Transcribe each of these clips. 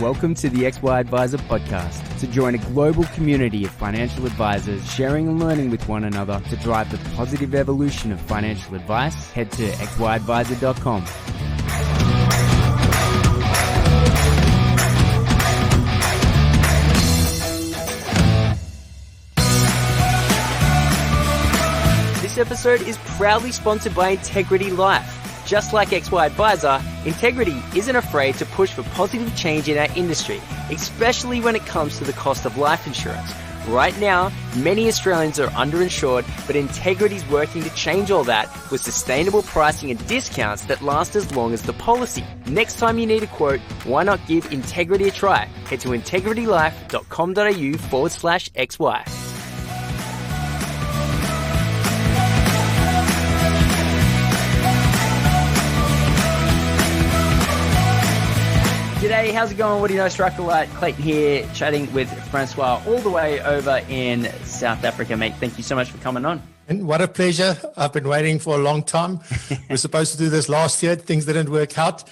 Welcome to the XY Advisor podcast. To join a global community of financial advisors sharing and learning with one another to drive the positive evolution of financial advice, head to xyadvisor.com. This episode is proudly sponsored by Integrity Life. Just like XY Advisor, Integrity isn't afraid to push for positive change in our industry, especially when it comes to the cost of life insurance. Right now, many Australians are underinsured, but Integrity is working to change all that with sustainable pricing and discounts that last as long as the policy. Next time you need a quote, why not give Integrity a try? Head to integritylife.com.au/XY. G'day, how's it going? What do you know? Strike the Light. Clayton here, chatting with Francois all the way over in South Africa, mate. Thank you so much for coming on. And what a pleasure. I've been waiting for a long time. We were supposed to do this last year. Things didn't work out.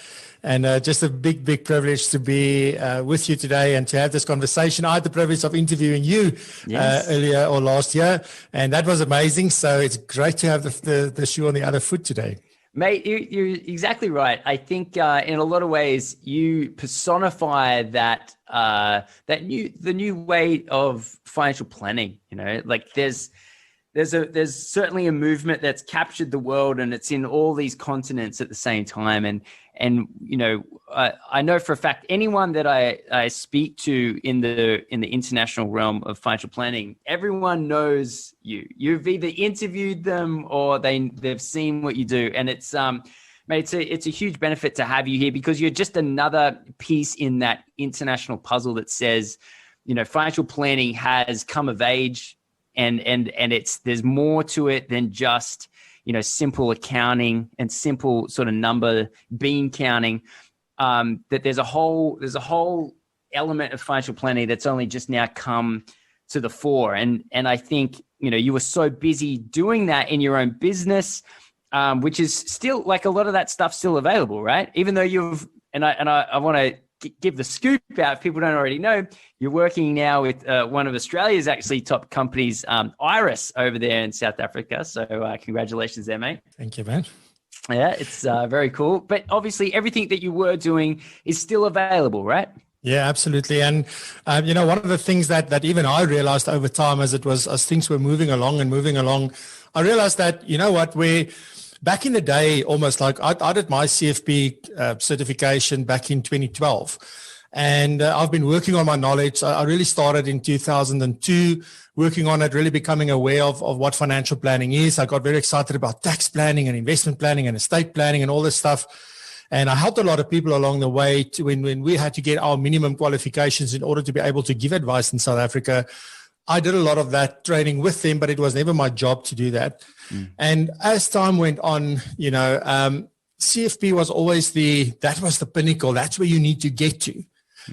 And just a big, big privilege to be with you today and to have this conversation. I had the privilege of interviewing you earlier or last year, and that was amazing. So it's great to have the shoe on the other foot today. Mate, you're exactly right. I think in a lot of ways you personify the new way of financial planning. You know, like there's certainly a movement that's captured the world, and it's in all these continents at the same time. And you know, I know for a fact anyone that I speak to in the international realm of financial planning, everyone knows you. You've either interviewed them or they've seen what you do, and it's mate, it's a huge benefit to have you here because you're just another piece in that international puzzle that says, you know, financial planning has come of age, and there's more to it than just, you know, simple accounting and simple sort of number bean counting. That there's a whole element of financial planning that's only just now come to the fore. And I think, you know, you were so busy doing that in your own business, which is still, like, a lot of that stuff still available, right? Even though I want to give the scoop out if people don't already know, you're working now with one of Australia's actually top companies, Iress, over there in South Africa. So congratulations there, mate. Thank you, man. Yeah, it's very cool. But obviously everything that you were doing is still available, right? Yeah, absolutely. And, you know, one of the things that even I realized over time as things were moving along, I realized that, you know what, back in the day, almost like I did my CFP certification back in 2012. And I've been working on my knowledge. I really started in 2002, working on it, really becoming aware of what financial planning is. I got very excited about tax planning and investment planning and estate planning and all this stuff. And I helped a lot of people along the way to when we had to get our minimum qualifications in order to be able to give advice in South Africa. I did a lot of that training with them, but it was never my job to do that. And as time went on, you know, CFP was always that was the pinnacle. That's where you need to get to.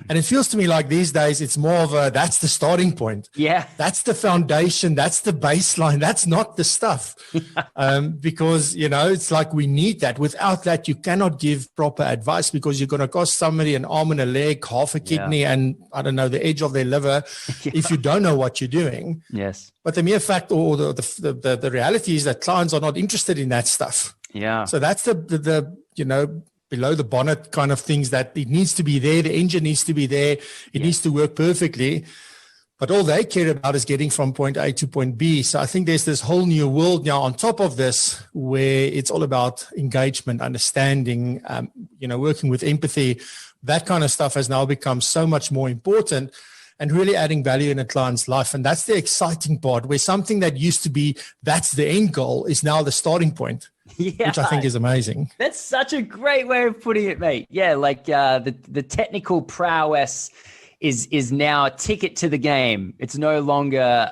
And it feels to me like these days it's more of that's the starting point. Yeah. That's the foundation. That's the baseline. That's not the stuff. Because, you know, it's like we need that. Without that, you cannot give proper advice because you're going to cost somebody an arm and a leg, half a kidney, and I don't know, the edge of their liver if you don't know what you're doing. Yes. But the mere fact or the reality is that clients are not interested in that stuff. Yeah. So that's the you know, below the bonnet kind of things that it needs to be there. The engine needs to be there. It needs to work perfectly. But all they care about is getting from point A to point B. So I think there's this whole new world now on top of this where it's all about engagement, understanding, you know, working with empathy. That kind of stuff has now become so much more important and really adding value in a client's life. And that's the exciting part, where something that used to be, that's the end goal, is now the starting point. Yeah, which I think is amazing. That's such a great way of putting it, mate. Yeah, like the technical prowess is now a ticket to the game. It's no longer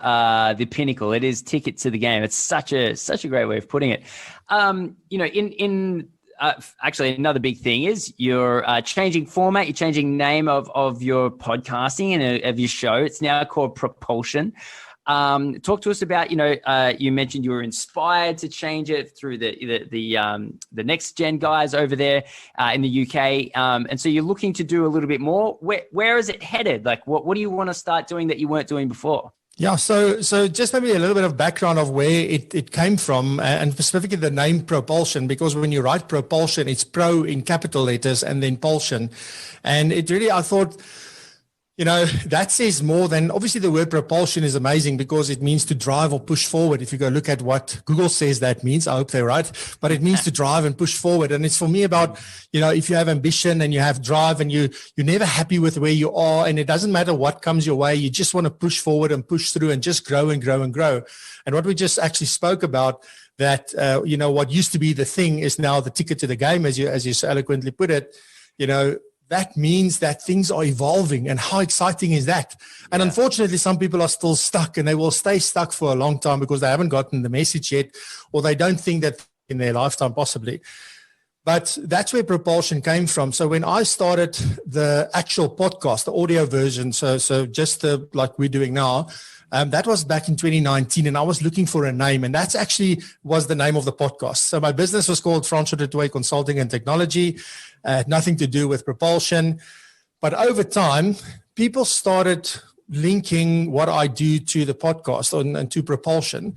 the pinnacle. It is ticket to the game. It's such a great way of putting it. You know, actually another big thing is you're changing format. You're changing name of your podcasting and of your show. It's now called PROpulsion. Talk to us about, you mentioned you were inspired to change it through the next gen guys over there in the UK. And so you're looking to do a little bit more. Where is it headed? Like what do you want to start doing that you weren't doing before? Yeah, so just maybe a little bit of background of where it came from, and specifically the name PROpulsion, because when you write propulsion, it's pro in capital letters and then pulsion. And it really, I thought, that says more than, obviously the word propulsion is amazing because it means to drive or push forward. If you go look at what Google says that means, I hope they're right, but it means to drive and push forward. And it's for me about, if you have ambition and you have drive and you're never happy with where you are, and it doesn't matter what comes your way, you just want to push forward and push through and just grow and grow and grow. And what we just actually spoke about, that, what used to be the thing is now the ticket to the game, as you so eloquently put it, that means that things are evolving, and how exciting is that? And unfortunately, some people are still stuck, and they will stay stuck for a long time because they haven't gotten the message yet, or they don't think that in their lifetime possibly. But that's where propulsion came from. So when I started the actual podcast, the audio version, so just like we're doing now, that was back in 2019, and I was looking for a name, and that's actually was the name of the podcast. So my business was called Francois du Toit Consulting and Technology. Had nothing to do with propulsion. But over time, people started linking what I do to the podcast and to propulsion.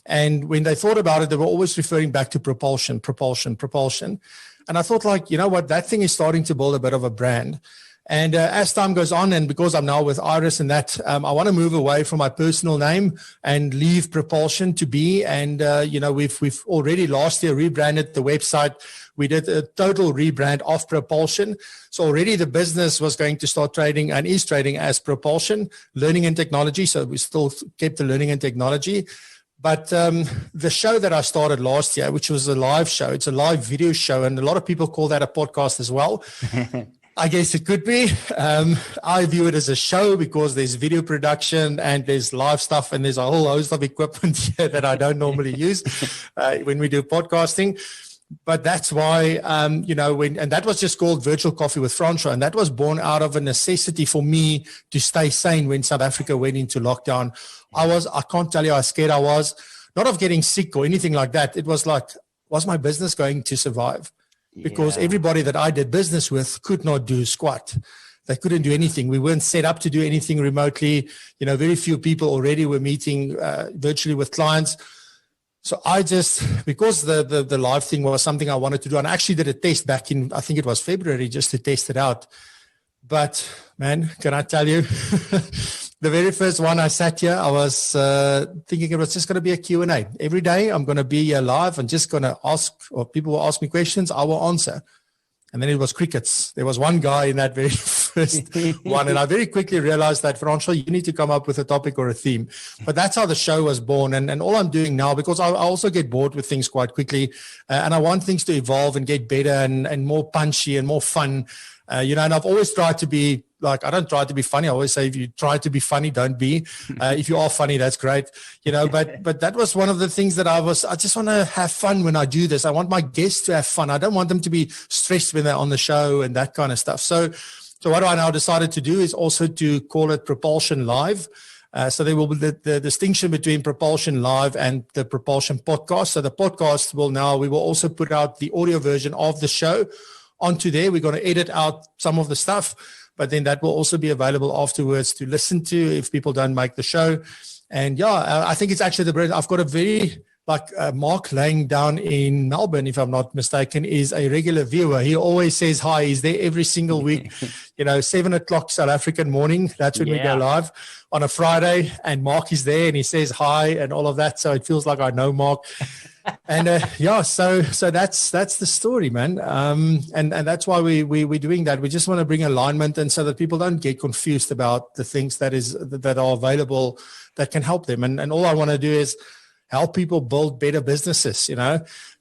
And when they thought about it, they were always referring back to propulsion. And I thought, that thing is starting to build a bit of a brand. And as time goes on, and because I'm now with Iress and that, I want to move away from my personal name and leave propulsion to be. And, we've already last year rebranded the website. We did a total rebrand of propulsion. So already the business was going to start trading and is trading as propulsion, learning and technology. So we still kept the learning and technology. But the show that I started last year, which was a live show, it's a live video show. And a lot of people call that a podcast as well. I guess it could be. I view it as a show because there's video production and there's live stuff and there's a whole host of equipment here that I don't normally use when we do podcasting. But that's why, and that was just called Virtual Coffee with Francois. And that was born out of a necessity for me to stay sane when South Africa went into lockdown. I can't tell you how scared I was, not of getting sick or anything like that. It was like, was my business going to survive? Because everybody that I did business with could not do squat. They couldn't do anything. We weren't set up to do anything remotely. Very few people already were meeting virtually with clients. So I because the live thing was something I wanted to do, and I actually did a test back in, I think it was February, just to test it out. But man, can I tell you, the very first one I sat here, I was thinking it was just going to be a Q&A. Every day I'm going to be here live and just going to ask, or people will ask me questions, I will answer. And then it was crickets. There was one guy in that very first one. And I very quickly realized that, Francois, you need to come up with a topic or a theme. But that's how the show was born. And all I'm doing now, because I also get bored with things quite quickly, and I want things to evolve and get better and more punchy and more fun. And I've always tried to be I don't try to be funny. I always say, if you try to be funny, don't be. If you are funny, that's great. But that was one of the things that I just want to have fun when I do this. I want my guests to have fun. I don't want them to be stressed when they're on the show and that kind of stuff. So what I now decided to do is also to call it Propulsion Live. So there will be the distinction between Propulsion Live and the Propulsion Podcast. So the podcast we will also put out the audio version of the show onto there. We're going to edit out some of the stuff, but then that will also be available afterwards to listen to if people don't make the show. And I think it's actually I've got a very, Mark Lang down in Melbourne, if I'm not mistaken, is a regular viewer. He always says hi. He's there every single week, 7:00 South African morning. That's when we go live on a Friday, and Mark is there and he says hi and all of that. So it feels like I know Mark. And so that's the story, man. And that's why we're doing that. We just want to bring alignment, and so that people don't get confused about the things that are available that can help them. And all I want to do is help people build better businesses,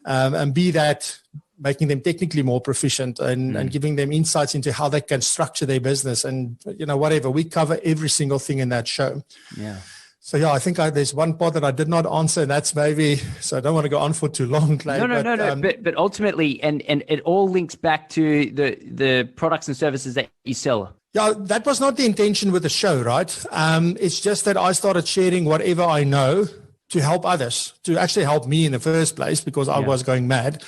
and be that making them technically more proficient and giving them insights into how they can structure their business and whatever. We cover every single thing in that show. Yeah. So I think there's one part that I did not answer, and that's so I don't want to go on for too long. No. But ultimately, and it all links back to the products and services that you sell. Yeah, that was not the intention with the show, right? It's just that I started sharing whatever I know to help others, to actually help me in the first place, because I was going mad.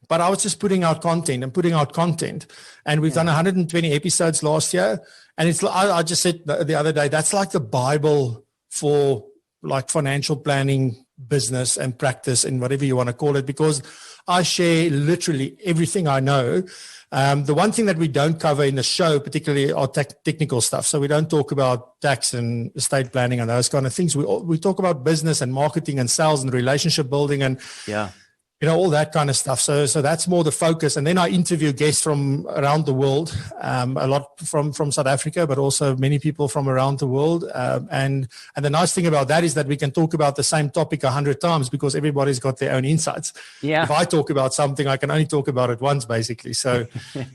But I was just putting out content. And we've done 120 episodes last year. And it's, I just said the other day, that's like the Bible for like financial planning, business and practice and whatever you want to call it, because I share literally everything I know. The one thing that we don't cover in the show, particularly, are technical stuff. So we don't talk about tax and estate planning and those kind of things. We talk about business and marketing and sales and relationship building and all that kind of stuff. So that's more the focus. And then I interview guests from around the world, a lot from South Africa, but also many people from around the world. And the nice thing about that is that we can talk about the same topic 100 times because everybody's got their own insights. Yeah. If I talk about something, I can only talk about it once, basically. So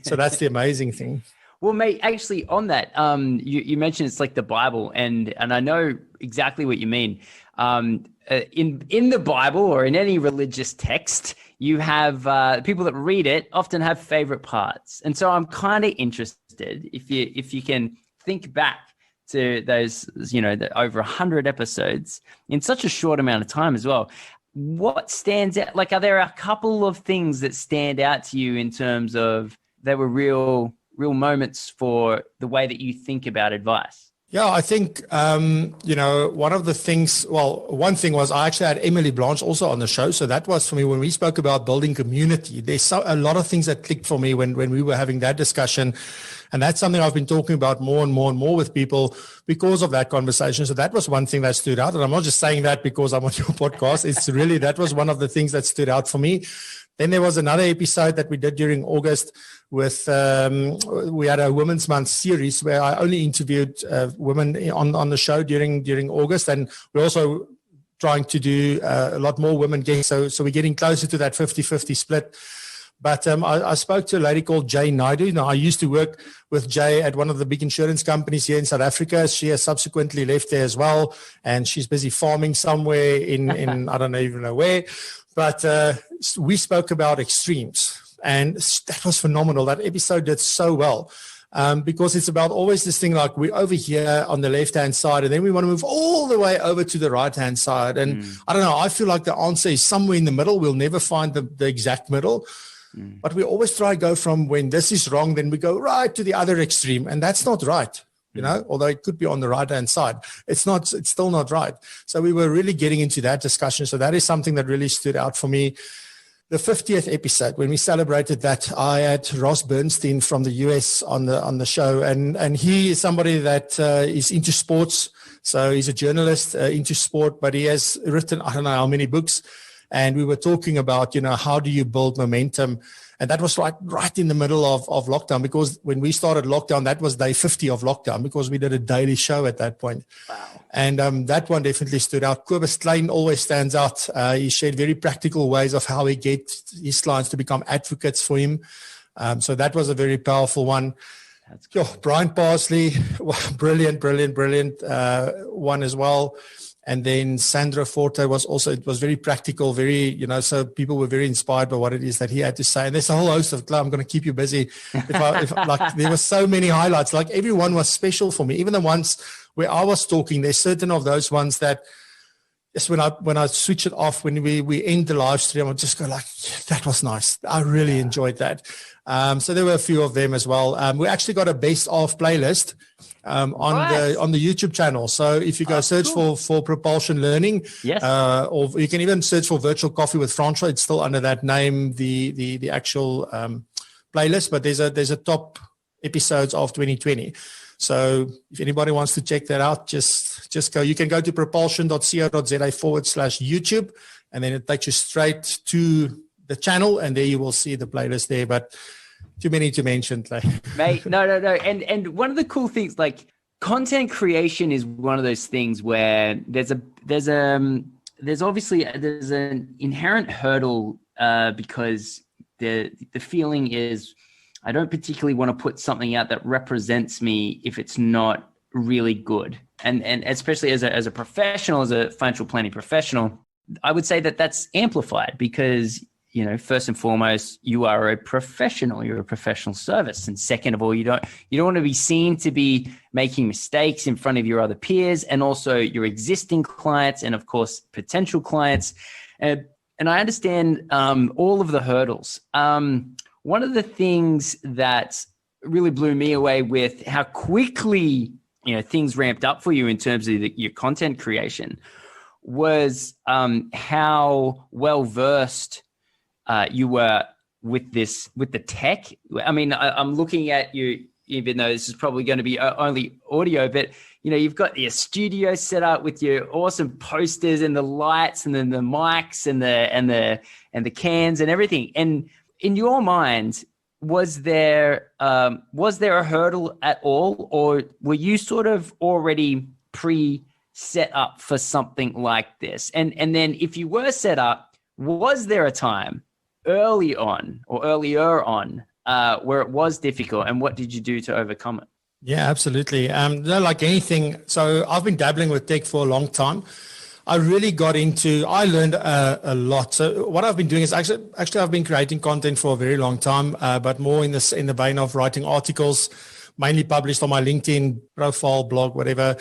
that's the amazing thing. Well, mate, actually on that, you mentioned it's like the Bible, and I know exactly what you mean. In the Bible or in any religious text, you have people that read it often have favorite parts. And so I'm kind of interested if you can think back to those, the over 100 episodes in such a short amount of time as well. What stands out? Like, are there a couple of things that stand out to you in terms of they were real moments for the way that you think about advice? Yeah, I think, one of the things, one thing was I actually had Emily Blanche also on the show. So that was for me, when we spoke about building community, there's a lot of things that clicked for me when we were having that discussion. And that's something I've been talking about more and more and more with people because of that conversation. So that was one thing that stood out. And I'm not just saying that because I'm on your podcast. It's really, that was one of the things that stood out for me. Then there was another episode that we did during August with, we had a Women's Month series where I only interviewed women on the show during August. And we're also trying to do a lot more women guests. So we're getting closer to that 50-50 split. But I spoke to a lady called Jay Naidu. Now, I used to work with Jay at one of the big insurance companies here in South Africa. She has subsequently left there as well. And she's busy farming somewhere in I don't even know where. But we spoke about extremes. And that was phenomenal. That episode did so well because it's about always this thing like we're over here on the left-hand side and then we want to move all the way over to the right-hand side. And I don't know, I feel like the answer is somewhere in the middle. We'll never find the exact middle. But we always try to go from when this is wrong, then we go right to the other extreme. And that's not right, although it could be on the right-hand side. It's still not right. So we were really getting into that discussion. So that is something that really stood out for me. The 50th episode, when we celebrated that, I had Ross Bernstein from the US on the show. And he is somebody that is into sports. So he's a journalist into sport, but he has written, I don't know how many books. And we were talking about, how do you build momentum? And that was right in the middle of lockdown, because when we started lockdown, that was day 50 of lockdown, because we did a daily show at that point. Wow. And that one definitely stood out. Kobus Klein always stands out. He shared very practical ways of how he gets his clients to become advocates for him. So that was a very powerful one. Brian Parsley, brilliant one as well. And then Sandra Forte was also, it was very practical, very, so people were very inspired by what it is that he had to say. And there's a whole host of, I'm going to keep you busy. If there were so many highlights, like everyone was special for me. Even the ones where I was talking, there's certain of those ones that just when I switch it off, when we end the live stream, I'll just go like, that was nice. I really enjoyed that. So there were a few of them as well. We actually got a best of playlist on the YouTube channel. So if you go search for Propulsion Learning, or you can even search for Virtual Coffee with Francois, it's still under that name, the actual playlist. But there's a top episodes of 2020. So if anybody wants to check that out, just go. You can go to propulsion.co.za/YouTube, and then it takes you straight to the channel, and there you will see the playlist there. But too many to mention, mate. No. And one of the cool things, like content creation, is one of those things where there's obviously an inherent hurdle because the feeling is, I don't particularly want to put something out that represents me if it's not really good. And especially as a professional, as a financial planning professional, I would say that that's amplified because first and foremost, you are a professional. You're a professional service. And second of all, you don't want to be seen to be making mistakes in front of your other peers and also your existing clients and, of course, potential clients. And I understand all of the hurdles. One of the things that really blew me away with how quickly things ramped up for you in terms of your content creation was how well versed you were with the tech. I mean, I'm looking at you, even though this is probably going to be only audio, but you've got your studio set up with your awesome posters and the lights and then the mics and the cans and everything. And in your mind, was there a hurdle at all, or were you sort of already set up for something like this? And then if you were set up, was there a time earlier on where it was difficult, and what did you do to overcome it? Yeah, absolutely. Like anything. So I've been dabbling with tech for a long time. I learned a lot. So what I've been doing is actually I've been creating content for a very long time, but more in the vein of writing articles, mainly published on my LinkedIn profile, blog, whatever.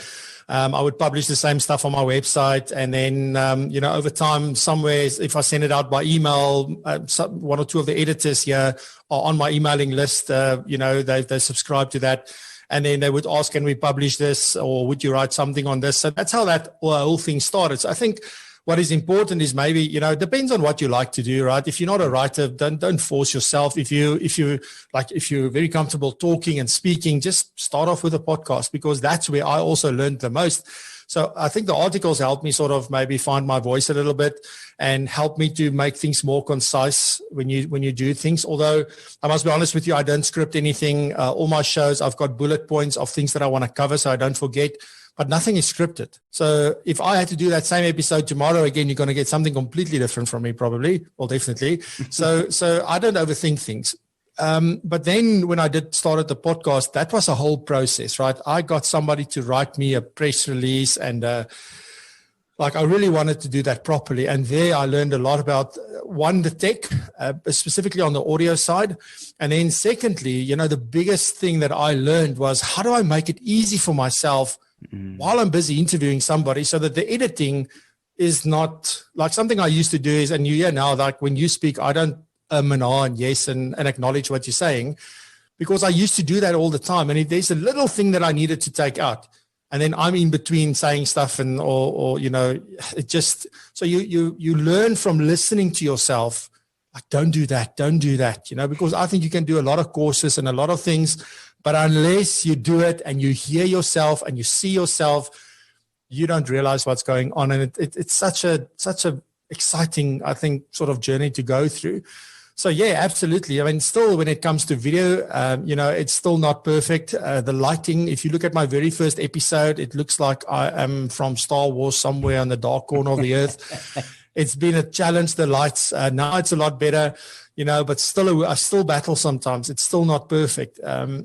I would publish the same stuff on my website. And then, over time, somewhere, if I send it out by email, one or two of the editors here are on my emailing list. They subscribe to that. And then they would ask, can we publish this, or would you write something on this? So that's how that whole thing started. So I think what is important is maybe, it depends on what you like to do, right? If you're not a writer, don't force yourself. If you're very comfortable talking and speaking, just start off with a podcast, because that's where I also learned the most. So I think the articles helped me sort of maybe find my voice a little bit and help me to make things more concise when you do things. Although I must be honest with you, I don't script anything. All my shows, I've got bullet points of things that I want to cover so I don't forget. But nothing is scripted. So if I had to do that same episode tomorrow again, you're going to get something completely different from me, probably. Well, definitely. So I don't overthink things. But then when I started the podcast, that was a whole process, right? I got somebody to write me a press release, and I really wanted to do that properly. And there I learned a lot about, one, the tech, specifically on the audio side. And then secondly, the biggest thing that I learned was, how do I make it easy for myself while I'm busy interviewing somebody, so that the editing is not like something I used to do is, and you hear now, like when you speak, I don't and yes and acknowledge what you're saying, because I used to do that all the time. And if there's a little thing that I needed to take out, and then I'm in between saying stuff or it just, so you learn from listening to yourself, like, don't do that, because I think you can do a lot of courses and a lot of things, but unless you do it and you hear yourself and you see yourself, you don't realize what's going on. And it's such a exciting, I think, sort of journey to go through. So yeah, absolutely. I mean, still when it comes to video, it's still not perfect. The lighting, if you look at my very first episode, it looks like I am from Star Wars somewhere on the dark corner of the earth. It's been a challenge, the lights. Now it's a lot better, but still, I still battle sometimes. It's still not perfect.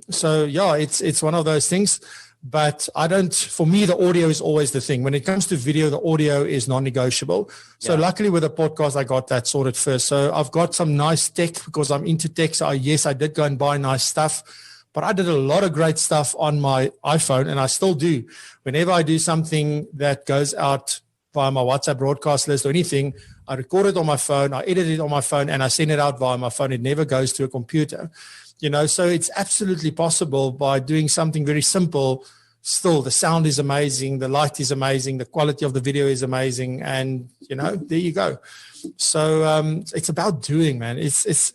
So yeah, it's one of those things. But for me, the audio is always the thing. When it comes to video, the audio is non-negotiable. So luckily with the podcast, I got that sorted first. So I've got some nice tech because I'm into tech. So I did go and buy nice stuff, but I did a lot of great stuff on my iPhone, and I still do. Whenever I do something that goes out via my WhatsApp broadcast list or anything, I record it on my phone, I edit it on my phone, and I send it out via my phone. It never goes to a computer. So it's absolutely possible by doing something very simple. Still, the sound is amazing, the light is amazing, the quality of the video is amazing, and there you go. So it's about doing, man. It's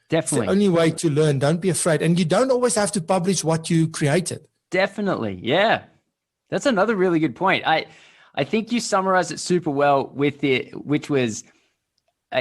definitely the only way to learn. Don't be afraid, and you don't always have to publish what you created. Definitely, yeah. That's another really good point. I think you summarized it super well with it, which was.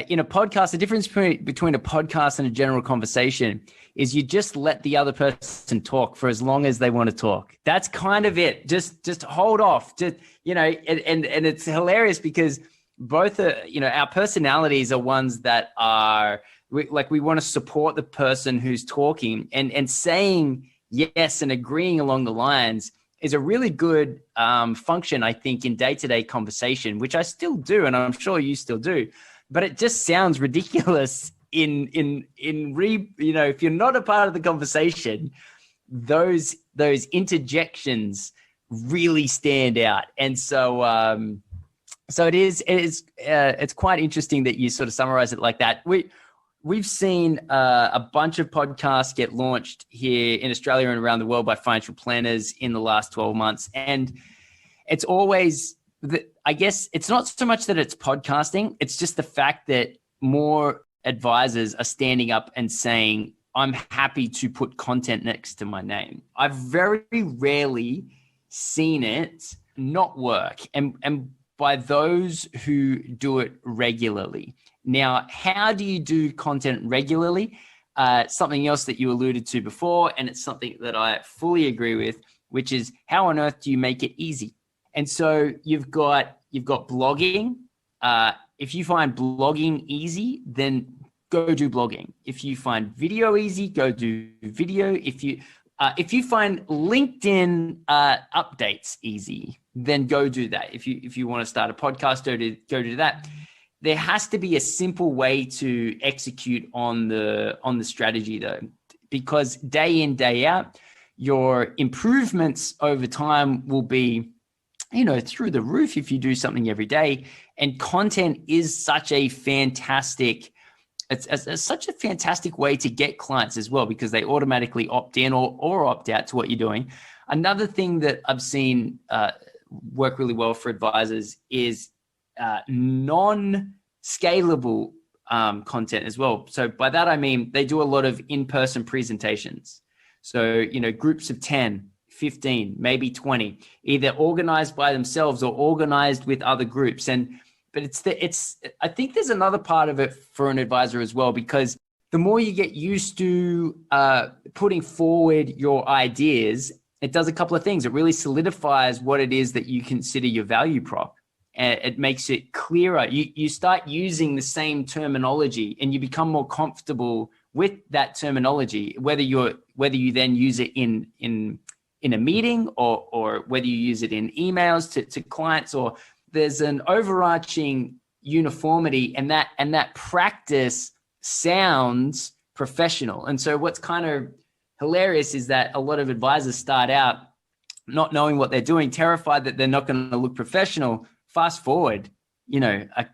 In a podcast, the difference between a podcast and a general conversation is you just let the other person talk for as long as they want to talk. That's kind of it. Just hold off. And it's hilarious because both our personalities are ones that are we want to support the person who's talking, and saying yes and agreeing along the lines is a really good function, I think, in day-to-day conversation, which I still do, and I'm sure you still do. but it just sounds ridiculous if you're not a part of the conversation, those interjections really stand out. And so it's quite interesting that you sort of summarize it like that. We've seen a bunch of podcasts get launched here in Australia and around the world by financial planners in the last 12 months. And it's always, I guess it's not so much that it's podcasting, it's just the fact that more advisors are standing up and saying, I'm happy to put content next to my name. I've very rarely seen it not work. And by those who do it regularly. Now, how do you do content regularly? Something else that you alluded to before, and it's something that I fully agree with, which is how on earth do you make it easy? And so you've got blogging. If you find blogging easy, then go do blogging. If you find video easy, go do video. If you find LinkedIn updates easy, then go do that. If you want to start a podcast, go do that. There has to be a simple way to execute on the strategy though, because day in, day out, your improvements over time will be, through the roof if you do something every day. And content is such a fantastic, it's such a fantastic way to get clients as well, because they automatically opt in or opt out to what you're doing. Another thing that I've seen work really well for advisors is non-scalable content as well. So by that, I mean, they do a lot of in-person presentations. So, groups of 10, 15, maybe 20, either organized by themselves or organized with other groups. But I think there's another part of it for an advisor as well, because the more you get used to putting forward your ideas, it does a couple of things. It really solidifies what it is that you consider your value prop. And it makes it clearer. You start using the same terminology and you become more comfortable with that terminology, whether you then use it in a meeting or whether you use it in emails to clients, or there's an overarching uniformity, and that practice sounds professional. And so what's kind of hilarious is that a lot of advisors start out not knowing what they're doing, terrified that they're not going to look professional. Fast forward, a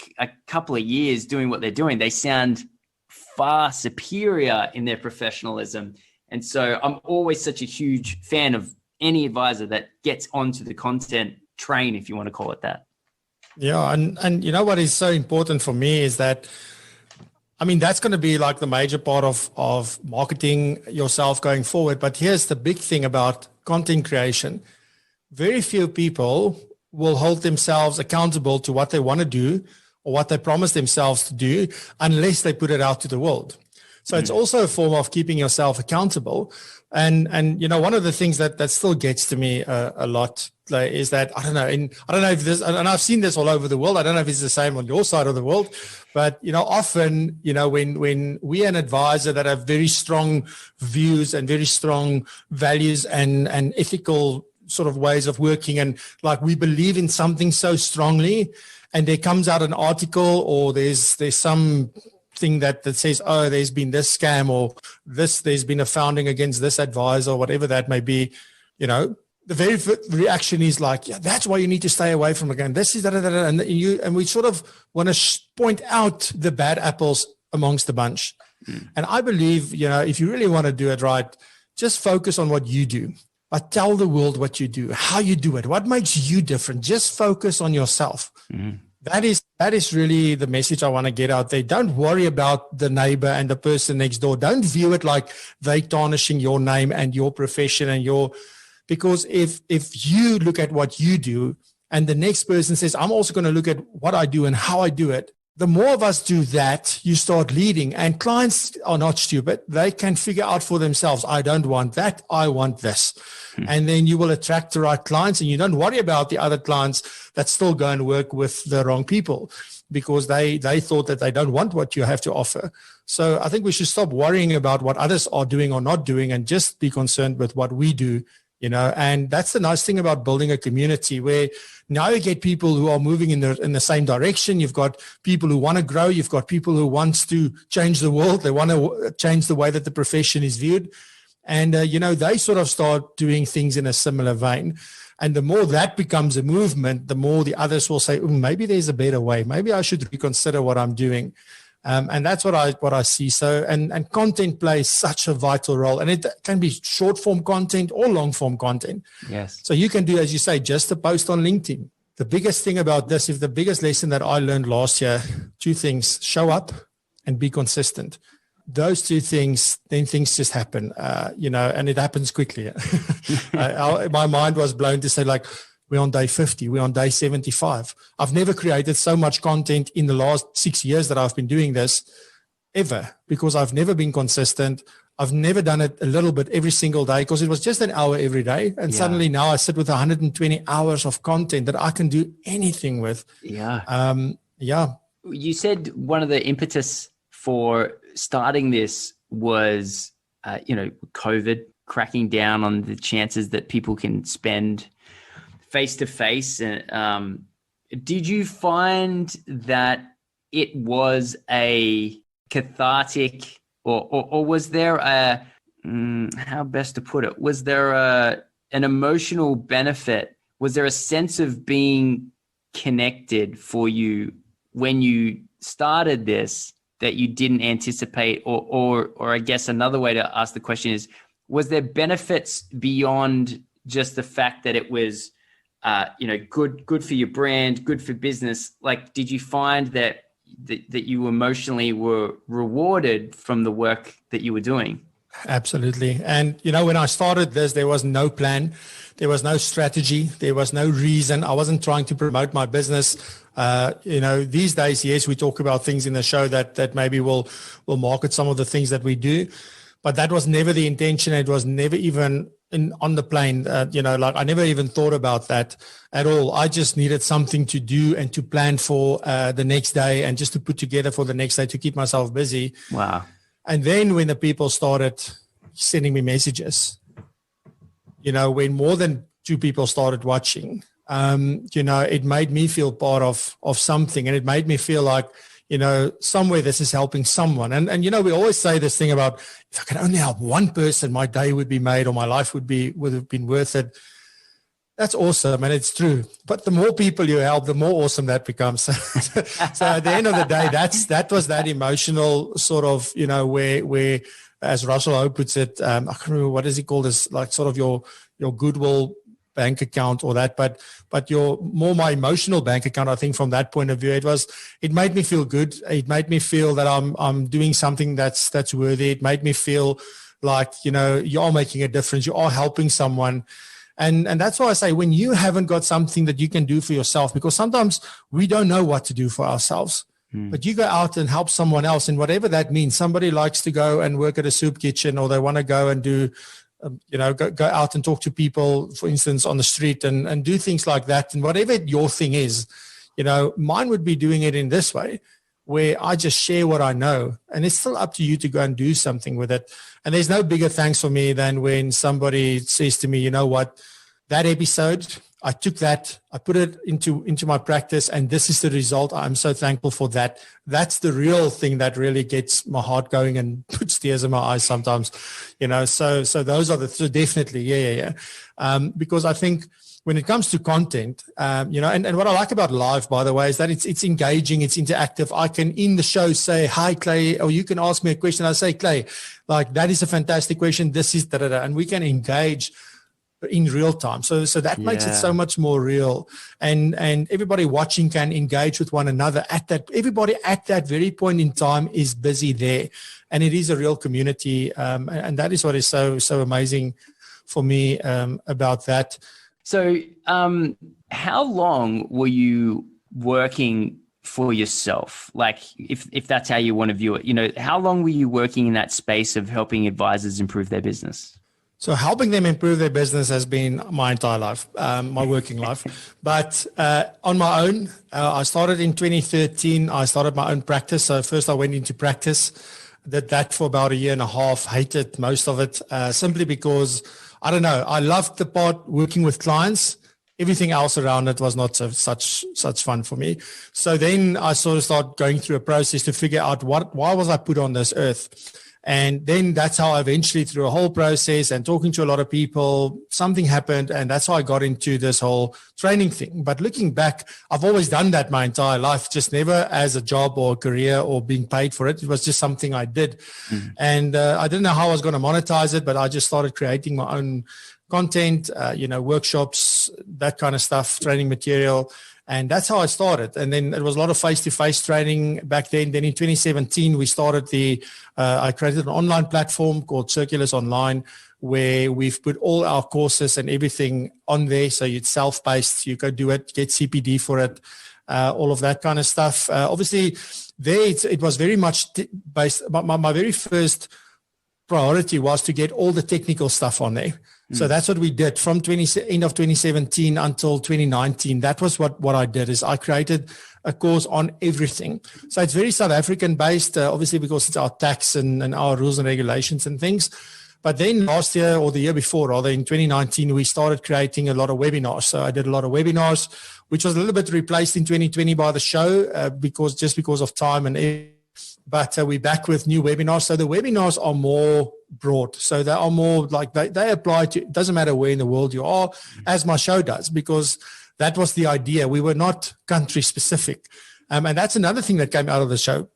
couple of years doing what they're doing, they sound far superior in their professionalism. And so I'm always such a huge fan of any advisor that gets onto the content train, if you want to call it that. Yeah. And what is so important for me is that, that's going to be like the major part of marketing yourself going forward. But here's the big thing about content creation. Very few people will hold themselves accountable to what they want to do or what they promise themselves to do unless they put it out to the world. So it's also a form of keeping yourself accountable. And one of the things that still gets to me a lot is that, I don't know if this, and I've seen this all over the world. I don't know if it's the same on your side of the world, but, often, when we are an advisor that have very strong views and very strong values and ethical sort of ways of working, and like we believe in something so strongly, and there comes out an article or there's some thing that says, oh, there's been this scam or there's been a founding against this advisor, or whatever that may be, the very reaction is like, yeah, that's why you need to stay away from it. And this is and we sort of want to point out the bad apples amongst the bunch. And I believe, if you really want to do it right, just focus on what you do. But tell the world what you do, how you do it, what makes you different. Just focus on yourself. That is really the message I want to get out there. Don't worry about the neighbor and the person next door. Don't view it like they tarnishing your name and your profession because if you look at what you do and the next person says, I'm also going to look at what I do and how I do it, the more of us do that, you start leading. And clients are not stupid. They can figure out for themselves, I don't want that, I want this. And then you will attract the right clients, and you don't worry about the other clients that still go and work with the wrong people because they thought that they don't want what you have to offer. So I think we should stop worrying about what others are doing or not doing and just be concerned with what we do And that's the nice thing about building a community, where now you get people who are moving in the same direction. You've got people who want to grow. You've got people who want to change the world. They want to change the way that the profession is viewed. And, they sort of start doing things in a similar vein. And the more that becomes a movement, the more the others will say, maybe there's a better way. Maybe I should reconsider what I'm doing. And that's what I see. So, and content plays such a vital role, and it can be short form content or long form content. Yes. So you can do, as you say, just a post on LinkedIn. The biggest thing about this, if the biggest lesson that I learned last year, two things: show up and be consistent. Those two things, then things just happen, and it happens quickly. My mind was blown to say, like, we're on day 50, we're on day 75. I've never created so much content in the last 6 years that I've been doing this ever, because I've never been consistent. I've never done it a little bit every single day, because it was just an hour every day. And suddenly now I sit with 120 hours of content that I can do anything with. Yeah. You said one of the impetus for starting this was, COVID, cracking down on the chances that people can spend face to face. Did you find that it was a cathartic, or was there a, how best to put it? Was there an emotional benefit? Was there a sense of being connected for you when you started this that you didn't anticipate? Or I guess another way to ask the question is, was there benefits beyond just the fact that it was, good for your brand, good for business? Like, did you find that you emotionally were rewarded from the work that you were doing? Absolutely. And, when I started this, there was no plan. There was no strategy. There was no reason. I wasn't trying to promote my business. These days, yes, we talk about things in the show that maybe will market some of the things that we do. But that was never the intention. It was never even on the plane. I never even thought about that at all. I just needed something to do and to plan for the next day, and just to put together for the next day to keep myself busy. Wow. And then when the people started sending me messages, when more than 2 people started watching, it made me feel part of something, and it made me feel like, somewhere this is helping someone. And we always say this thing about, if I could only help one person, my day would be made, or my life would have been worth it. That's awesome, and it's true. But the more people you help, the more awesome that becomes. So at the end of the day, that was that emotional sort of, where, as Russell Howe puts it, I can't remember what is he called, as like sort of your goodwill bank account or that, but my emotional bank account. I think from that point of view, it made me feel good. It made me feel that I'm doing something that's worthy. It made me feel like, you are making a difference. You are helping someone. And that's why I say, when you haven't got something that you can do for yourself, because sometimes we don't know what to do for ourselves, but you go out and help someone else, and whatever that means. Somebody likes to go and work at a soup kitchen, or they want to go and do, go out and talk to people, for instance, on the street, and do things like that. And whatever your thing is, mine would be doing it in this way, where I just share what I know, and it's still up to you to go and do something with it. And there's no bigger thanks for me than when somebody says to me, you know what, that episode, I took that, I put it into my practice, and this is the result. I'm so thankful for that. That's the real thing that really gets my heart going and puts tears in my eyes sometimes, so those are so definitely. Yeah. Because I think when it comes to content, and what I like about live, by the way, is that it's engaging, it's interactive. I can in the show say, hi, Clay, or you can ask me a question. I say, Clay, like, that is a fantastic question. This is da-da-da. And we can engage in real time. So that makes it so much more real. And everybody watching can engage with one another everybody at that very point in time is busy there. And it is a real community. And that is what is so amazing for me about that. So how long were you working for yourself? Like, if that's how you want to view it, how long were you working in that space of helping advisors improve their business? So helping them improve their business has been my entire life, my working life. But on my own, I started in 2013. I started my own practice. So first I went into practice, did that for about a year and a half, hated most of it, simply because I don't know. I loved the part working with clients. Everything else around it was not such fun for me. So then I sort of started going through a process to figure out why was I put on this earth? And then that's how I eventually, through a whole process and talking to a lot of people, something happened. And that's how I got into this whole training thing. But looking back, I've always done that my entire life, just never as a job or a career or being paid for it. It was just something I did. Mm-hmm. And I didn't know how I was going to monetize it, but I just started creating my own content, workshops, that kind of stuff, training material. And that's how I started. And then it was a lot of face-to-face training back then. Then in 2017, we started I created an online platform called Circulus Online, where we've put all our courses and everything on there. So it's self-paced. You go do it, get CPD for it, all of that kind of stuff. Obviously, there it was very much based. My very first priority was to get all the technical stuff on there. So that's what we did from end of 2017 until 2019. That was what I did, is I created a course on everything. So it's very South African based, obviously, because it's our tax and our rules and regulations and things. But then last year, or the year before, rather, in 2019, we started creating a lot of webinars. So I did a lot of webinars, which was a little bit replaced in 2020 by the show because of time and everything. But we're back with new webinars. So the webinars are more broad. So they are more like they apply to, it doesn't matter where in the world you are, as my show does, because that was the idea. We were not country specific. And that's another thing that came out of the show.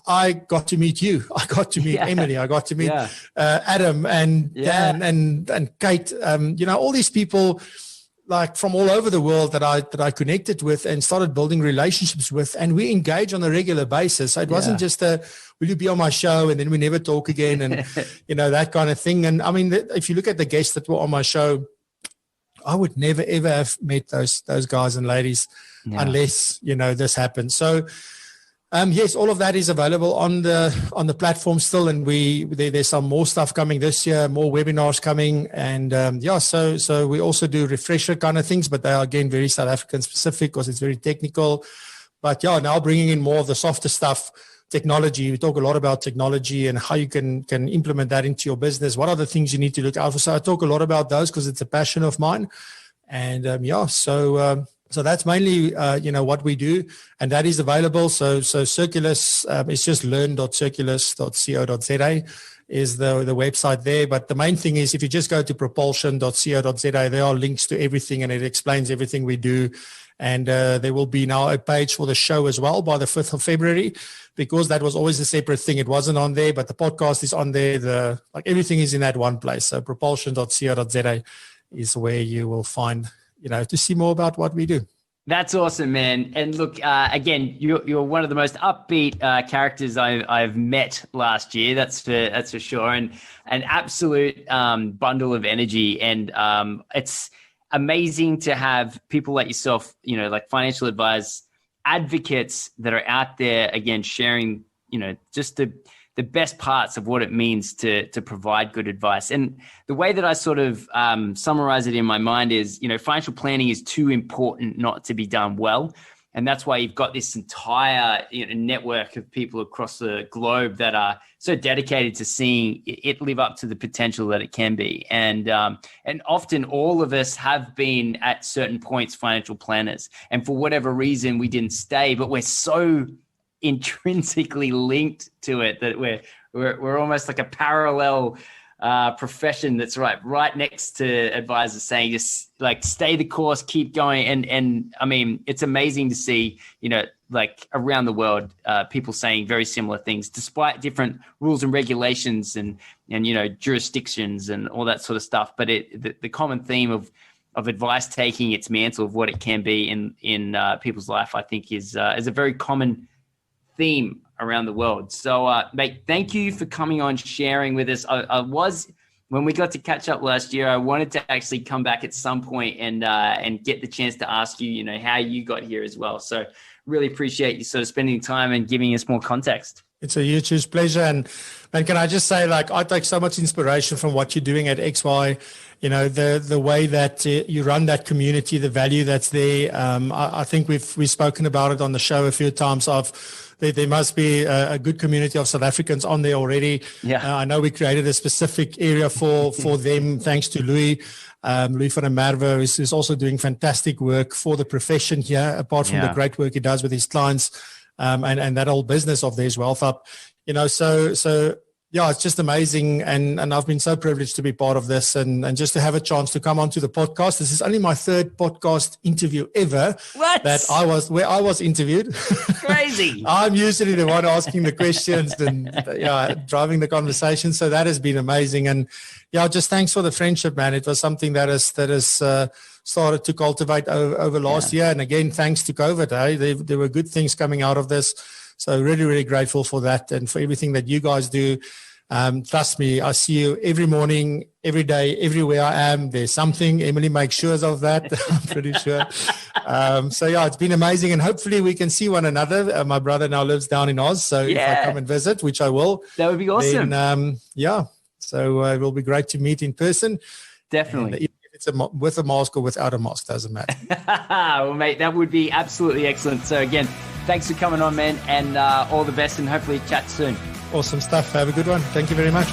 I got to meet you. I got to meet Emily. I got to meet Adam and Dan and Kate. All these people like from all over the world that I connected with and started building relationships with, and we engage on a regular basis. So it wasn't just will you be on my show and then we never talk again and that kind of thing. And I mean, if you look at the guests that were on my show, I would never ever have met those guys and ladies unless this happened. So yes, all of that is available on the platform still, and there's some more stuff coming this year, more webinars coming, and so we also do refresher kind of things, but they are again very South African specific because it's very technical. But now bringing in more of the softer stuff, technology. We talk a lot about technology and how you can implement that into your business. What are the things you need to look out for? So I talk a lot about those because it's a passion of mine, and so that's mainly, what we do, and that is available. So Circulus, it's just learn.circulus.co.za is the website there. But the main thing is if you just go to propulsion.co.za, there are links to everything and it explains everything we do. And there will be now a page for the show as well by the 5th of February, because that was always a separate thing. It wasn't on there, but the podcast is on there. Everything is in that one place. So propulsion.co.za is where you will find to see more about what we do. That's awesome, man. And look, again, you're one of the most upbeat characters I've met last year. That's for sure. And an absolute bundle of energy. And it's amazing to have people like yourself, like financial advisors, advocates that are out there, again, sharing, just the best parts of what it means to provide good advice. And the way that I sort of summarize it in my mind is, financial planning is too important not to be done well. And that's why you've got this entire network of people across the globe that are so dedicated to seeing it live up to the potential that it can be. And often all of us have been at certain points financial planners. And for whatever reason, we didn't stay, but we're so intrinsically linked to it that we're almost like a parallel profession that's right next to advisors saying just like stay the course, keep going. And I mean, it's amazing to see like around the world people saying very similar things despite different rules and regulations and jurisdictions and all that sort of stuff. But the common theme of advice taking its mantle of what it can be in people's life, I think is a very common theme around the world. So, mate, thank you for coming on, sharing with us. When we got to catch up last year, I wanted to actually come back at some point and get the chance to ask you, how you got here as well. So really appreciate you sort of spending time and giving us more context. It's a huge pleasure. And can I just say, I take so much inspiration from what you're doing at XY, the way that you run that community, the value that's there. I think we've spoken about it on the show a few times of there must be a good community of South Africans on there already. Yeah. I know we created a specific area for them, thanks to Louis. Louis van der Merwe is also doing fantastic work for the profession here, apart from the great work he does with his clients, and that whole business of theirs, Wealth Up. So yeah, it's just amazing. And I've been so privileged to be part of this and just to have a chance to come onto the podcast. This is only my third podcast interview ever. What? Where I was interviewed. Crazy. I'm usually the one asking the questions and driving the conversation. So that has been amazing. And just thanks for the friendship, man. It was something that has started to cultivate over last year. And again, thanks to COVID, there were good things coming out of this. So really, really grateful for that and for everything that you guys do. Trust me, I see you every morning, every day, everywhere I am. There's something. Emily makes sure of that. I'm pretty sure. It's been amazing. And hopefully we can see one another. My brother now lives down in Oz. So if I come and visit, which I will. That would be awesome. Then, So it will be great to meet in person. Definitely. And it's with a mask or without a mask, doesn't matter. Well, mate, that would be absolutely excellent. So again, thanks for coming on, man, and all the best, and hopefully chat soon. Awesome stuff. Have a good one. Thank you very much.